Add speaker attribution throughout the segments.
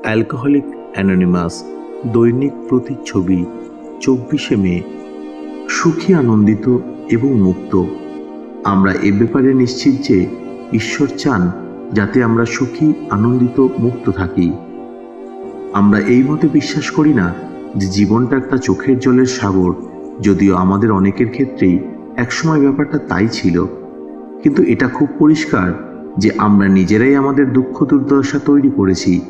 Speaker 1: Alcoholic anonymous দৈনিক প্রতিচ্ছবি 24শে মে। সুখী, আনন্দিত এবং মুক্ত। আমরা এ ব্যাপারে নিশ্চিত যে ঈশ্বর চান যাতে আমরা সুখী, আনন্দিত, মুক্ত থাকি। আমরা এই মতে বিশ্বাস করি না যে জীবনটা একটা চোখের জলের সাগর, যদিও আমাদের অনেকের ক্ষেত্রেই একসময় ব্যাপারটা তাই ছিল। কিন্তু এটা খুব পরিষ্কার যে আমরা নিজেরাই আমাদের দুঃখ দুর্দশা তৈরি করেছি,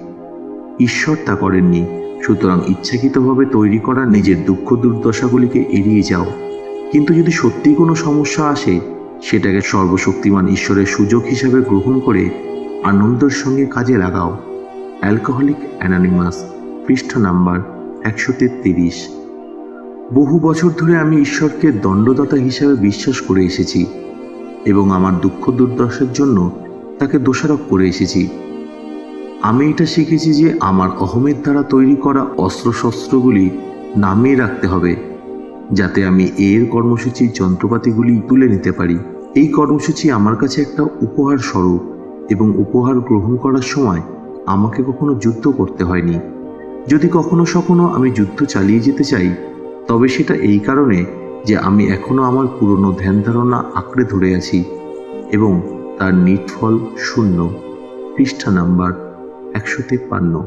Speaker 1: ঈশ্বর তা করেননি। সুতরাং ইচ্ছাকৃতভাবে তৈরি করা নিজের দুঃখ দুর্দশাগুলিকে এড়িয়ে যাও। কিন্তু যদি সত্যি কোনো সমস্যা আসে, সেটাকে সর্বশক্তিমান ঈশ্বরের সুযোগ হিসাবে গ্রহণ করে আনন্দের সঙ্গে কাজে লাগাও। অ্যালকোহলিক অ্যানোনিমাস, পৃষ্ঠা নাম্বার 133। বহু বছর ধরে আমি ঈশ্বরকে দণ্ডদাতা হিসাবে বিশ্বাস করে এসেছি এবং আমার দুঃখ দুর্দশার জন্য তাকে দোষারোপ করে এসেছি। আমি এটা শিখেছি যে আমার অহমের দ্বারা তৈরি করা অস্ত্রশস্ত্রগুলি নামিয়ে রাখতে হবে, যাতে আমি এর কর্মসূচির যন্ত্রপাতিগুলি তুলে নিতে পারি। এই কর্মসূচি আমার কাছে একটা উপহার স্বরূপ এবং উপহার গ্রহণ করার সময় আমাকে কখনো যুদ্ধ করতে হয়নি। যদি কখনো সখনো আমি যুদ্ধ চালিয়ে যেতে চাই, তবে সেটা এই কারণে যে আমি এখনো আমার পুরনো ধ্যান ধারণা আঁকড়ে ধরে আছি এবং তার নিটফল শূন্য। পৃষ্ঠা নাম্বার 153।